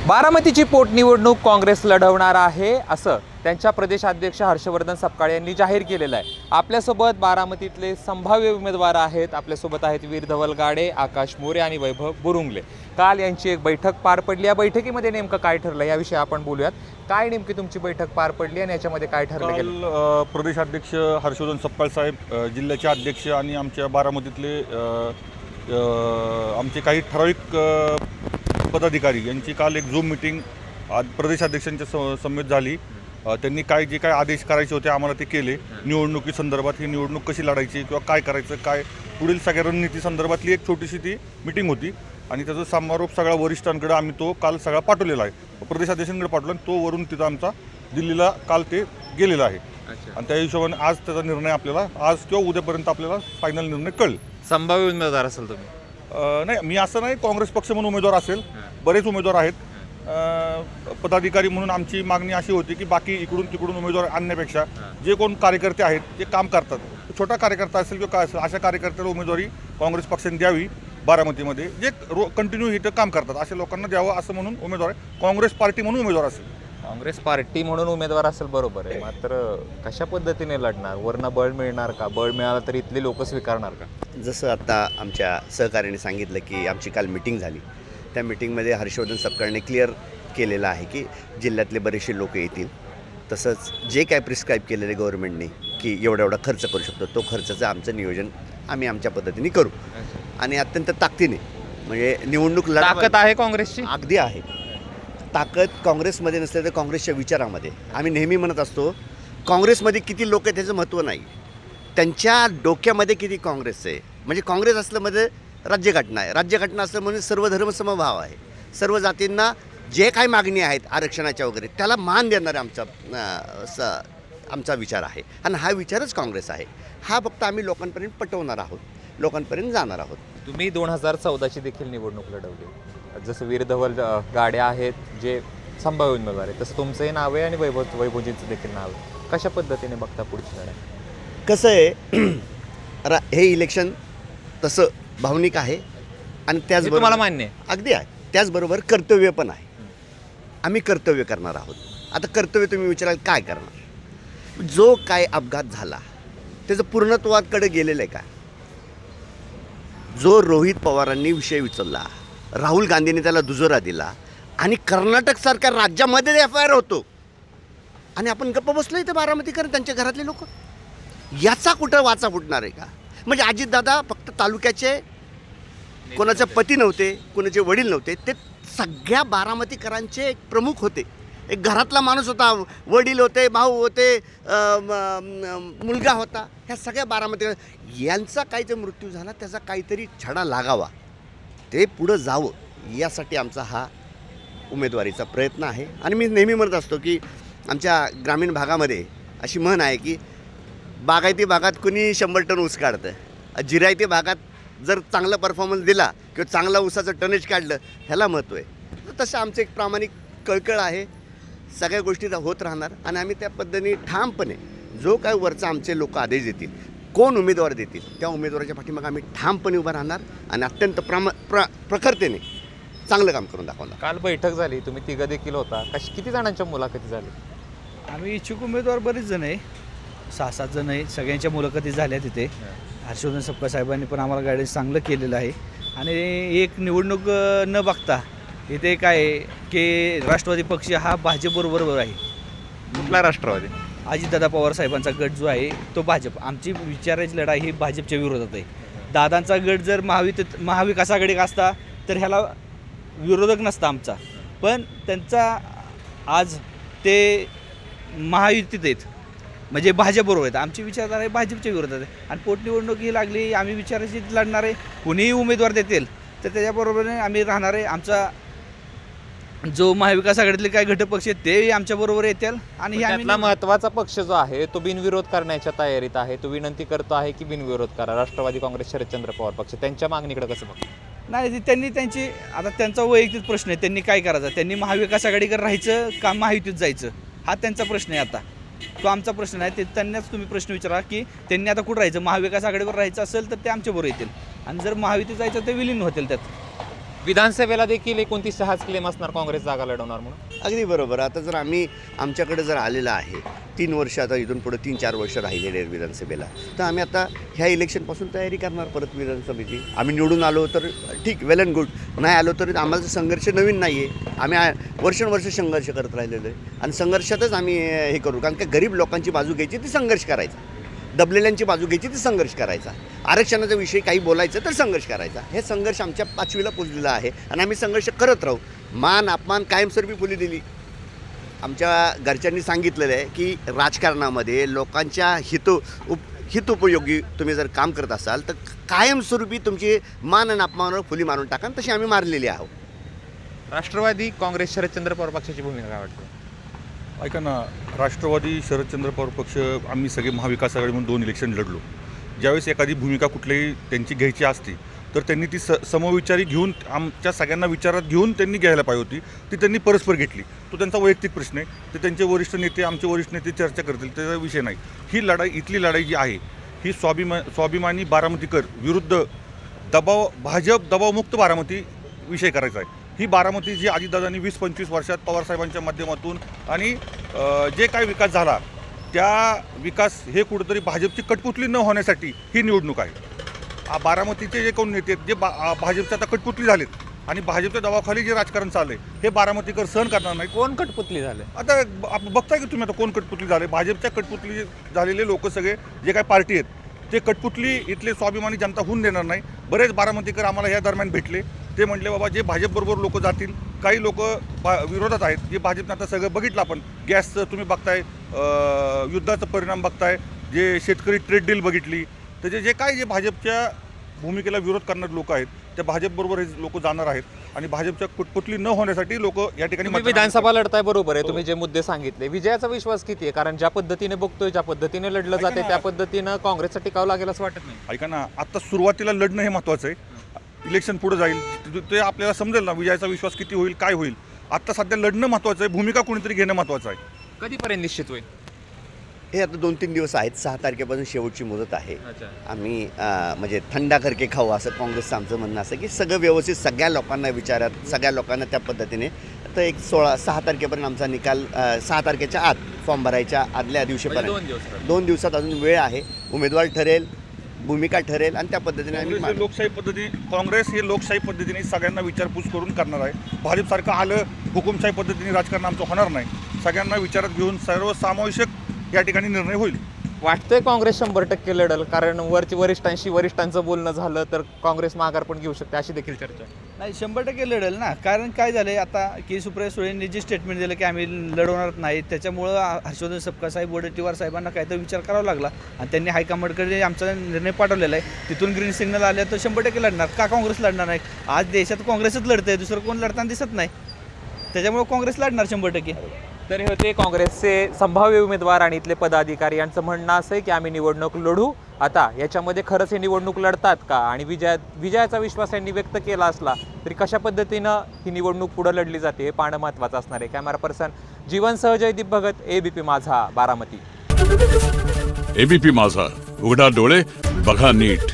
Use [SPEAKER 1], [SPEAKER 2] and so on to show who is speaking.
[SPEAKER 1] बारामतीची पोटनिवडणूक काँग्रेस लढवणार आहे असं त्यांच्या प्रदेशाध्यक्ष हर्षवर्धन सपकाळ यांनी जाहीर केलेलं आहे। आपल्यासोबत बारामतीतले संभाव्य उमेदवार आहेत। आपल्यासोबत आहेत वीर धवल गाडे, आकाश मोरे आणि वैभव बुरुंगले। काल यांची एक बैठक पार पडली। या बैठकीमध्ये नेमकं काय ठरलं याविषयी आपण बोलूयात। काय नेमकी तुमची बैठक पार पडली आणि याच्यामध्ये काय ठरलं गेलं?
[SPEAKER 2] प्रदेशाध्यक्ष हर्षवर्धन सपकाळ साहेब, जिल्ह्याचे अध्यक्ष आणि आमच्या बारामतीतले आमचे काही ठराविक पदाधिकारी यांची काल एक झूम मीटिंग आज प्रदेशाध्यक्षांच्या समेत झाली। त्यांनी जे काय आदेश करायचे होते आम्हाला ते केले। निवडणुकी संदर्भात ही निवडणूक कशी लढायची किंवा काय करायचं, काय पुढील सगळ्या रणनीती संदर्भातली एक छोटीशी ती मीटिंग होती आणि त्याचा समारोप सगळ्या वरिष्ठांकडे आम्ही तो काल सगळा पाठवलेला आहे। प्रदेशाध्यक्षांकडे पाठवला आणि तो वरून तिथं आमचा दिल्लीला काल ते गेलेला आहे आणि त्या हिशोबाने आज त्याचा निर्णय आपल्याला आज किंवा उद्यापर्यंत आपल्याला फायनल निर्णय कळेल।
[SPEAKER 1] संभाव्य उमेदवार असेल तुम्ही?
[SPEAKER 2] नाही, मी असं नाही, काँग्रेस पक्ष म्हणून उमेदवार असेल, बरेच उमेदवार आहेत। पदाधिकारी म्हणून आमची मागणी अशी होती की बाकी इकडून तिकडून उमेदवार आणण्यापेक्षा जे कोण कार्यकर्ते आहेत जे काम करतात, छोटा कार्यकर्ता असेल किंवा काय असेल, अशा कार्यकर्त्याला उमेदवारी काँग्रेस पक्षाने द्यावी। बारामतीमध्ये जे कंटिन्यू इथं काम करतात अशा लोकांना द्यावं असं म्हणून उमेदवार आहे। काँग्रेस पार्टी म्हणून उमेदवार असेल,
[SPEAKER 1] काँग्रेस पार्टी म्हणून उमेदवार असेल, बरोबर आहे। मात्र कशा पद्धतीने लढणार? वरनं बळ मिळणार का? बळ मिळालं तर इथले लोक स्वीकारणार का?
[SPEAKER 3] जसं आता आमच्या सहकार्याने सांगितलं की आमची काल मीटिंग झाली, त्या मीटिंगमध्ये हर्षवर्धन सपकाळने क्लिअर केलेलं आहे की जिल्ह्यातले बरेचसे लोक येतील। तसंच जे काय प्रिस्क्राईब केलेले गव्हर्नमेंटने की एवढा एवढा खर्च करू शकतो, तो खर्चाचं आमचं नियोजन आम्ही आमच्या पद्धतीने करू आणि अत्यंत ताकदीने, म्हणजे निवडणूक
[SPEAKER 1] ताकद आहे काँग्रेसची?
[SPEAKER 3] अगदी आहे ताकद। काँग्रेसमध्ये नसले तर काँग्रेसच्या विचारामध्ये आम्ही नेहमी म्हणत असतो, काँग्रेसमध्ये किती लोक आहेत त्याचं महत्त्व नाही, त्यांच्या डोक्यामध्ये किती काँग्रेस आहे। म्हणजे काँग्रेस असल्यामध्ये राज्यघटना आहे, राज्यघटना असलं म्हणजे सर्व धर्म समभाव आहे, सर्व जातींना जे काही मागणी आहेत आरक्षणाच्या वगैरे त्याला मान देणारे आमचा विचार आहे आणि हा विचारच काँग्रेस आहे। हा फक्त आम्ही लोकांपर्यंत पटवणार आहोत, लोकांपर्यंत जाणार आहोत।
[SPEAKER 1] तुम्ही 2014ची देखील निवडणूक लढवली, जसं वीर धवल गाडे आहेत जे संभाव्य उमेदवार आहे, तसं तुमचंही नाव आहे आणि वैभवजींचं देखील नाव आहे। कशा पद्धतीने बघता पुढची लढाई?
[SPEAKER 3] कसं आहे, हे इलेक्शन तसं भावनिक आहे आणि त्याचबरोबर
[SPEAKER 1] तुम्हाला मान्य आहे?
[SPEAKER 3] अगदी आहे, त्याचबरोबर कर्तव्य पण आहे। आम्ही कर्तव्य करणार आहोत। आता कर्तव्य तुम्ही विचाराल काय करणार? जो काय अपघात झाला त्याचं पूर्णत्वाकडे गेलेलं आहे का? जो रोहित पवारांनी विषय उचलला, राहुल गांधींनी त्याला दुजोरा दिला आणि कर्नाटक सरकार राज्यामध्ये FIR होतो आणि आपण गप्प बसलो इथे बारामतीकर त्यांच्या घरातले लोक, याचा कुठं वाचा फुटणार आहे का? म्हणजे अजितदादा फक्त तालुक्याचे कोणाचे पती नव्हते, कोणाचे वडील नव्हते, ते सगळ्या बारामतीकरांचे एक प्रमुख होते, एक घरातला माणूस होता, वडील होते, भाऊ होते, मुलगा होता। ह्या सगळ्या बारामतीकर यांचा काहीतरी मृत्यू झाला, त्याचा काहीतरी छडा लागावा, ते पुढं जावं, यासाठी आमचा हा उमेदवारीचा प्रयत्न आहे। आणि मी नेहमी म्हणत असतो की आमच्या ग्रामीण भागामध्ये अशी म्हण आहे की बागायती भागात कुणी 100 टन ऊस काढतं, जिरायती भागात जर चांगला परफॉर्मन्स दिला किंवा चांगला ऊसाचं टनेज काढलं ह्याला महत्त्व आहे। तसं आमचं एक प्रामाणिक कळकळ आहे, सगळ्या गोष्टी होत राहणार आणि आम्ही त्या पद्धतीने ठामपणे जो काय वरचा आमचे लोक आदेश देतील, कोण उमेदवार देतील, त्या उमेदवाराच्या पाठीमागे आम्ही ठामपणे उभं राहणार आणि अत्यंत प्रखरतेने चांगलं काम करून दाखवणार।
[SPEAKER 1] काल बैठक झाली, तुम्ही तिघं देखील होता, किती जणांच्या मुलाखती झाली?
[SPEAKER 4] आम्ही इच्छुक उमेदवार बरेच जण आहे, 6-7 जण आहे, सगळ्यांच्या मुलाखती झाल्या तिथे। हर्षवर्धन सपकाळ साहेबांनी पण आम्हाला गायडन्स चांगलं केलेलं आहे आणि एक निवडणूक न बघता इथे काय आहे की राष्ट्रवादी पक्ष हा भाजपबरोबर आहे।
[SPEAKER 1] कुठला राष्ट्रवादी?
[SPEAKER 4] अजितदादा पवार साहेबांचा गट जो आहे तो भाजप। आमची विचाराची लढाई ही भाजपच्या विरोधात आहे। दादांचा गट जर महाविकास आघाडीत असता तर ह्याला विरोधक नसता आमचा, पण त्यांचा आज ते महायुतीत आहेत, म्हणजे भाजपबरोबर आहेत। आमची विचारधारा आहे भाजपच्या विरोधात आहे आणि पोटनिवडणूक ही लागली, आम्ही विचाराची लढणार आहे। कोणीही उमेदवार देतील तर त्याच्याबरोबरने आम्ही राहणार आहे। आमचा जो महाविकास आघाडीतले काही घटक पक्ष आहेत ते आमच्याबरोबर येतील आणि
[SPEAKER 1] त्यातला महत्त्वाचा पक्ष जो आहे तो बिनविरोध करण्याच्या तयारीत आहे, तो विनंती करतो आहे की बिनविरोध करा। राष्ट्रवादी काँग्रेस शरदचंद्र पवार पक्ष त्यांच्या मागणीकडे कसं बघतो?
[SPEAKER 4] नाही, त्यांची आता त्यांचा वैयक्तिक प्रश्न आहे, त्यांनी काय करायचं, त्यांनी महाविकास आघाडीकडे राहायचं का महायुतीत जायचं, हा त्यांचा प्रश्न आहे। आता तो आमचा प्रश्न आहे, ते त्यांनाच तुम्ही प्रश्न विचारा की त्यांनी आता कुठं राहायचं। महाविकास आघाडीवर राहायचं असेल तर ते आमच्याबरोबर येतील आणि जर महायुतीत जायचं ते विलीन होतील त्यात।
[SPEAKER 1] विधानसभेला देखील 29 हाच क्लेम असणार काँग्रेस जागा लढवणार म्हणून.
[SPEAKER 3] अगदी बरोबर. आता जर आमच्याकडे जर आलेलं आहे 3 वर्ष, आता इथून पुढे 3-4 वर्ष राहिलेले आहेत विधानसभेला, तर आम्ही आता ह्या इलेक्शनपासून तयारी करणार परत विधानसभेची. आम्ही निवडून आलो तर ठीक, वेल अँड गुड. नाही आलो तर आम्हाला संघर्ष नवीन नाही आहे. आम्ही वर्षानुवर्ष संघर्ष करत राहिलेलो आहे आणि संघर्षातच आम्ही हे करू. कारण की गरीब लोकांची बाजू घ्यायची ती संघर्ष करायचा, दबलेल्यांची बाजू घ्यायची ती संघर्ष करायचा, आरक्षणाचा विषयी काही बोलायचं तर संघर्ष करायचा. हे संघर्ष आमच्या 5वीला पुजलेला आहे आणि आम्ही संघर्ष करत राहू. मान अपमान कायमस्वरूपी फुली दिली. आमच्या घरच्यांनी सांगितलेलं आहे की राजकारणामध्ये लोकांच्या हितोपयोगी तुम्ही जर काम करत असाल तर कायमस्वरूपी तुमची मान आणि अपमानावर फुली मारून टाका. तशी आम्ही मारलेली आहोत.
[SPEAKER 1] राष्ट्रवादी काँग्रेस शरदचंद्र पवार पक्षाची भूमिका काय वाटते?
[SPEAKER 2] ऐका ना, राष्ट्रवादी शरदचंद्र पवार पक्ष आम्ही सगळे महाविकास आघाडी म्हणून 2 इलेक्शन लढलो. ज्यावेळेस एखादी भूमिका कुठल्याही त्यांची घ्यायची असते तर त्यांनी ती समविचारी घेऊन आमच्या सगळ्यांना विचारात घेऊन त्यांनी घ्यायला पाहिजे होती. ती त्यांनी परस्पर घेतली. तो त्यांचा वैयक्तिक प्रश्न आहे. ते त्यांचे वरिष्ठ नेते, आमचे वरिष्ठ नेते चर्चा करतील, त्याचा विषय नाही. ही लढाई, इथली लढाई जी आहे ही स्वाभिमानी बारामतीकर विरुद्ध भाजप दबावमुक्त बारामती विषय करायचा आहे. ही बारामती जी अजितदादांनी 20-25 वर्षात पवारसाहेबांच्या माध्यमातून आणि जे काही विकास झाला त्या विकास हे कुठंतरी भाजपची कटपुतली न होण्यासाठी ही निवडणूक आहे. बारामतीचे जे कोण नेते आहेत जे भाजपच्या आता कटपुतली झालेत आणि भाजपच्या दबावाखाली जे राजकारण चाललं आहे हे बारामतीकर सहन करणार नाही.
[SPEAKER 1] कोण कटपुतली झाले?
[SPEAKER 2] आता बघताय की तुम्ही आता कोण कटपुतली झाले. भाजपच्या कटपुतली झालेले लोक सगळे जे काही पार्टी आहेत ते कटपुतली इथले स्वाभिमानी जनता होऊन देणार नाही. बरेच बारामतीकर आम्हाला या दरम्यान भेटले. ते म्हटले बाबा जे भाजपबरोबर लोक जातील, काही लोक विरोधात आहेत, जे भाजपनं आता सगळं बघितलं आपण. गॅसचं तुम्ही बघताय, युद्धाचा परिणाम बघताय, जे शेतकरी ट्रेड डील बघितली, त्याचे जे काय जे भाजपच्या भूमिकेला विरोध करणारे लोक आहेत त्या भाजपबरोबर हे लोक जाणार आहेत आणि भाजपच्या कुटपुतली न होण्यासाठी लोक या ठिकाणी
[SPEAKER 1] विधानसभा लढताय. बरोबर आहे, तुम्ही जे मुद्दे सांगितले. विजयाचा विश्वास किती आहे? कारण ज्या पद्धतीने बघतोय, ज्या पद्धतीने लढलं जाते त्या पद्धतीनं काँग्रेसचा टिकाव लागेल असं वाटत नाही.
[SPEAKER 2] ऐका ना, आता सुरुवातीला लढणं हे महत्त्वाचं आहे. इलेक्शन पुढे जाईल ते आपल्याला समजेल ना विजयाचा विश्वास किती होईल, काय होईल. आत्ता सध्या लढणं महत्त्वाचं आहे, भूमिका कोणीतरी घेणं महत्त्वाचं आहे.
[SPEAKER 1] कधीपर्यंत निश्चित होईल?
[SPEAKER 3] हे आता 2-3 दिवस आहेत. 6 तारखेपासून शेवटची मुदत आहे. आम्ही म्हणजे थंडा करके खाऊ असं काँग्रेसचं आमचं म्हणणं असं की सगळं व्यवस्थित सगळ्या लोकांना विचारत, सगळ्या लोकांना त्या पद्धतीने. तर एक 6 तारखेपर्यंत आमचा निकाल, 6 तारखेच्या आत फॉर्म भरायच्या आदल्या दिवशीपर्यंत 2 दिवसात अजून वेळ आहे. उमेदवार ठरेल, भूमिका ठरेल आणि त्या पद्धतीने आम्ही
[SPEAKER 2] लोकशाही पद्धती काँग्रेस हे लोकशाही पद्धतीने सगळ्यांना विचारपूस करून करणार आहे. भाजपसारखं आलं हुकुमशाही पद्धतीने राजकारण आमचं होणार नाही. सगळ्यांना विचारात घेऊन सर्वसमावेशक या ठिकाणी निर्णय होईल.
[SPEAKER 1] वाटतंय काँग्रेस 100% लढल? कारण वरिष्ठांचं बोलणं झालं तर काँग्रेस माघार पण घेऊ शकते अशी देखील चर्चा.
[SPEAKER 4] नाही, 100% लढेल ना. कारण काय झालं आहे आता की सुप्रिया सुळेंनी जे स्टेटमेंट दिलं की आम्ही लढवणार नाही, त्याच्यामुळं हर्षवर्धन सपकाळ साहेब, वडेट्टीवार साहेबांना काहीतरी विचार करावा लागला आणि त्यांनी हायकमांडकडे आमचा निर्णय पाठवलेला आहे. तिथून ग्रीन सिग्नल आल्या तर 100% लढणार. का काँग्रेस लढणार नाही? आज देशात काँग्रेसच लढतंय, दुसरं कोण लढताना दिसत नाही. त्याच्यामुळे काँग्रेस लढणार 100%.
[SPEAKER 1] तर हे होते काँग्रेसचे संभाव्य उमेदवार आणि इथले पदाधिकारी. यांचं म्हणणं असं आहे की आम्ही निवडणूक लढू. आता याच्यामध्ये खरंच हे निवडणूक लढतात का आणि विजयाचा विश्वास यांनी व्यक्त केला असला तरी कशा पद्धतीनं ही निवडणूक पुढे लढली जाते हे पाहणं महत्त्वाचं असणार आहे. कॅमेरा पर्सन जीवनसह जयदीप भगत, ABP माझा, बारामती.
[SPEAKER 5] ABP माझा, उघडा डोळे बघा नीट.